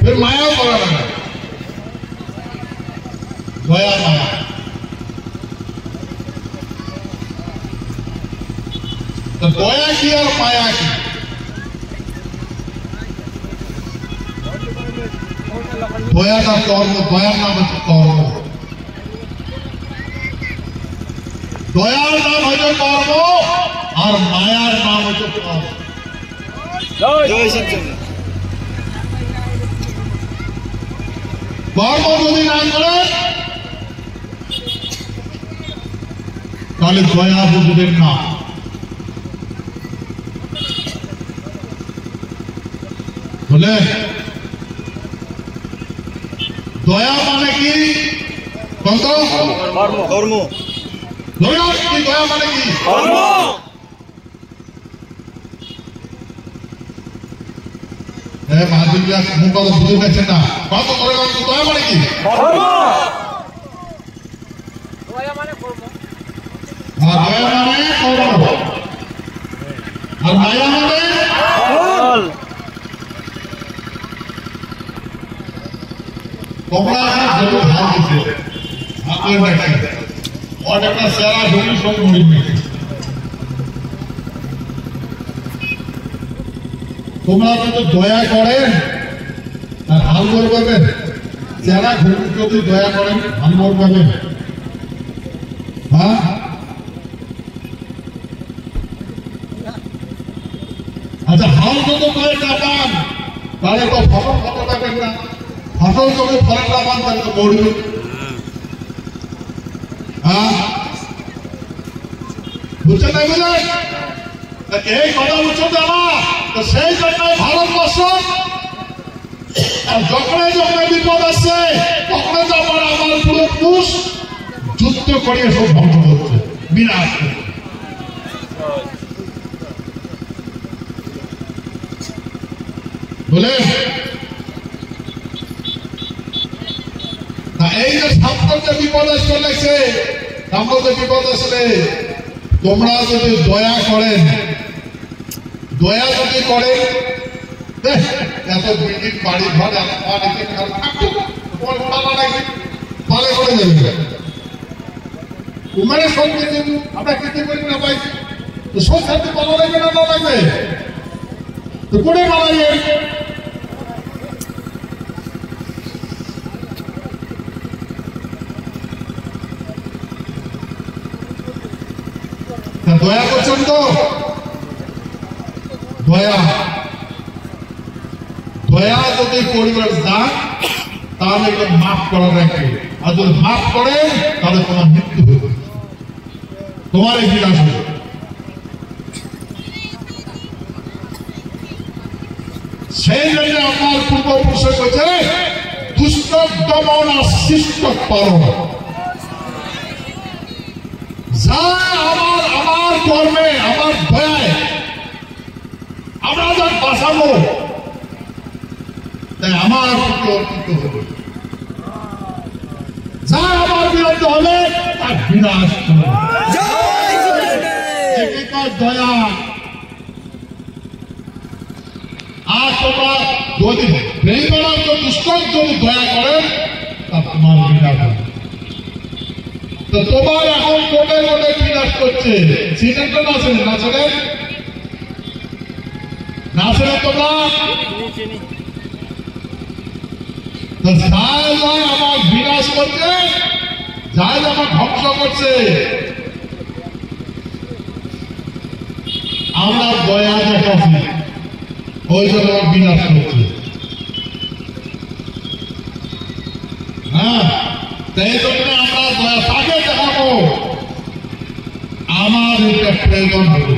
फिर माया करा लगा दया माया तो दया की और माया की दया का कर्म दया नाम है कर्म दयार नाम है कर्म और मायार नाम है कर्म जय सच्चिदानंद कर्म যদি না করে তাহলে দয়া বুঝবেন না বলে দয়া মানে কি কত কর্ম কর্ম দয়া কি দয়া মানে কি কর্ম এ মাধুর্য মুখ কথা বুঝে গেছেন না কত করে দয়া মানে কি কর্ম দয়া মানে কর্ম আর দয়া মানে কর্ম আর মায়া মানে ফল তোমরা যেন ভাব দিতে আপনার দেখেন অনেকটা সেরা ধরি সব মরিন নাকি তোমরা যদি দয়া করেন আর হাল ধর পাবেন যারা ঘুরি যদি দয়া করেন হাল ধর পাবেন হ্যাঁ আচ্ছা হাল যদি দয়া না পান তাহলে তো ফসল কত পাবেন না ফসল যদি ফলন না পান তাহলে তো মরবে হ্যাঁ বুঝছেন না বুঝলেন এই কথা উচ্চ দেওয়া তো সেই জন্যই ভারতবর্ষ যখনই যখনই বিপদ আসছে তখনই যখন আমার পুরো পুরুষ যুদ্ধ করিয়ে সব ধ্বংস করছে বিনাশ বলে এই যে সাম্প্রদায়িক বিপদ চলেছে সাম্প্রদায়িক বিপদ আসলে তোমরা যদি দয়া করেন দয়া যদি করেন এত বিল্ডিং বাড়ি ঘর পালে করে যাবে তোমার সঙ্গে আমরা খেতে করি না পাই তো সব সাথে পালা লাগবে না না লাগবে তো করে পালাইয়ে দয়া করছেন তো দয়া দয়া যদি পরিবার যান তাহলে এটা মাফ করা রাখবে আর যদি মাফ করেন তাহলে তোমার মৃত্যু হবে তোমার এই বিনাশ হবে সেই জন্য আমার পূর্বপুরুষে বলছে দুষ্ট দমন আর শিষ্ট পালন যা আমার কর্মে আমার দয়ায় আমরা যা বাঁচাবো তাই আমার প্রতি অর্পিত হবে যা আমার বিরুদ্ধে হবে তার বিনাশ হবে দয়া আর তোমরা যদি বেইমান দুষ্ট যদি দয়া করেন তা তোমার বিনাশ হবে তো তোমার এখন কোটে কোটে বিনাশ করছে সেটা তো না ছেড়ে না ছেড়ে না ছেড়ে তোমরা আমার বিনাশ করছে যাই আমার ধ্বংস করছে আমরা দয়া দেখাচ্ছি ওই জন্য আমার বিনাশ করছে হ্যাঁ তাই জন্য আমরা দয়া তাকে দেখাবো আমার এটা প্রয়োজন হবে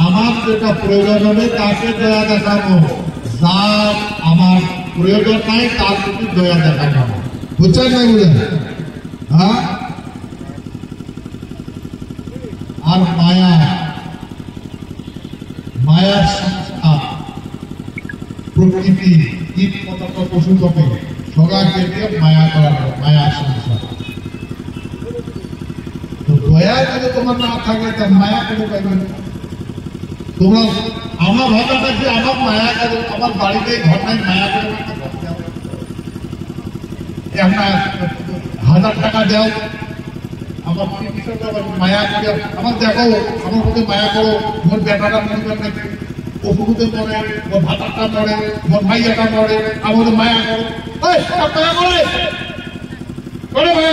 আমার যেটা প্রয়োজন হবে তাকে দয়া দেখাবো যার আমার প্রয়োজন নাই তার প্রতি দয়া দেখানো বুঝছেন না বুঝলেন হ্যাঁ আর মায়া মায়ার সংস্কার প্রকৃতি কীট পতঙ্গ পশু পাখি সবাইকে দিয়ে মায়া করা মায়ার সংস্কার তো দয়া যদি তোমার না থাকে তার মায়া করে পাইবে তোমরা আমার ভাষাটা যে আমার মায়া করো, আমার বাড়িতে ঘর নাই মায়া করো, 1000 টাকা দাও, আমার মায়া করে আমার দেখো, আমার মধ্যে মায়া করো, মোর বেটাটা মনে করেন নাকি অসুবিধে মরে, মোর ভাতাটা মরে, মোর ভাইয়াটা মরে, আমাদের মায়া করো, মায়া করে করে মায়া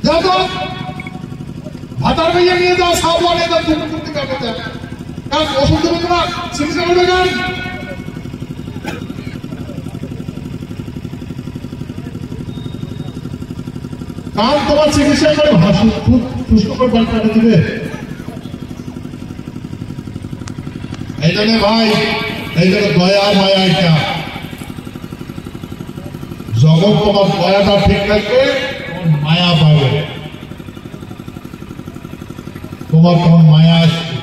যাও তো ভাতার ভাইয়া নিয়ে যাও, সব বলে যাও, তুমি কাটে যাও, কারণ ওষুধ দেবে তোমার চিকিৎসা করবে কেন? কারণ তোমার চিকিৎসা করে সুস্থ করে বাড়ি কাটে দিবে। এই জন্য ভাই, এই জন্য দয়া মায়া এটা যখন তোমার দয়াটা ঠিক থাকবে তোমার মায়া পাবে, তোমার তখন মায়া আসবে,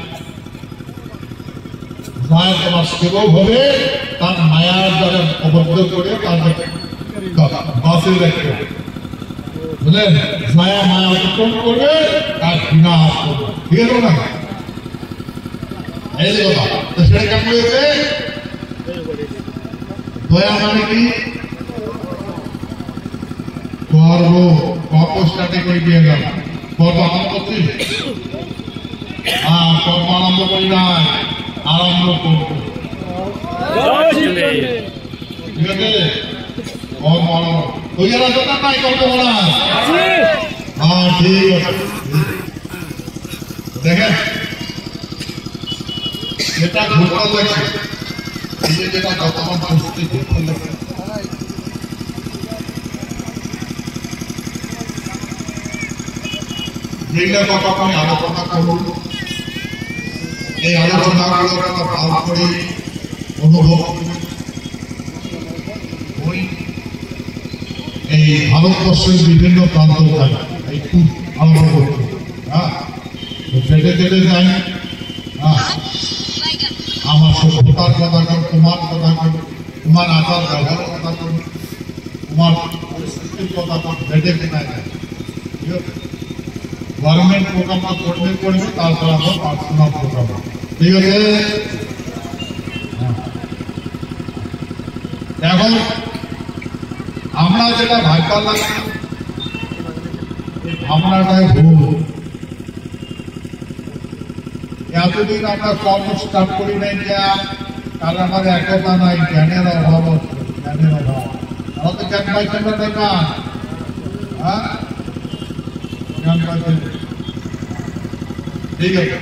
মায়া তোমার সেবক হবে, তার মায়ার দ্বারা অবদ্ধ করে তার বাসে রাখবে, বুঝলেন? মায়া মায়া অতিক্রম করবে, তার ঘৃণা আসবে, ঠিক আছে না? এই যে কথা তো সেটা কেমন হয়েছে? দয়া মানে কি? করব কত স্টার্টে করে দিয়ে গেল, কত আরম্ভ করছি, কত আরম্ভ করি না, আরম্ভ করব, ঠিক আছে? তৈয়ার আছে না নাই কত বলা? হ্যাঁ ঠিক আছে। দেখেন যেটা ঘটনা লাগছে, এই যে যেটা বর্তমান পরিস্থিতি ঘটনা লাগছে, যেগুলো কথা আমি আলোচনা করব, এই আলোচনাগুলো আমরা ভালো করে অনুভব করি। এই ভারতবর্ষের বিভিন্ন প্রান্ত থাকে, একটু আলোচনা করতে, হ্যাঁ যেতে যেতে যাই, হ্যাঁ আমার সভ্যতার কথা কর, তোমার কথা কর, তোমার আচার ব্যবহারের কথা কর, তোমার পরিস্থিতির কথা কর, বেঁধে কেনায় যায়, ঠিক আছে? গভর্নমেন্ট প্রোগ্রামটা করবে, তারপর আমরা পার্সোনাল প্রোগ্রাম, ঠিক আছে? এখন আমরা যেটা ভাববার লাগছে, ভাবনাটাই ভুল। এতদিন আমরা কর্ম স্টার্ট করি নাই, কারণ আমার একতা নাই, জ্ঞানের অভাব হচ্ছে, জ্ঞানের অভাব। আমরা তো জ্ঞান পাইছেন না, তাই না? হ্যাঁ জ্ঞান পাইছেন, ঠিক আছে।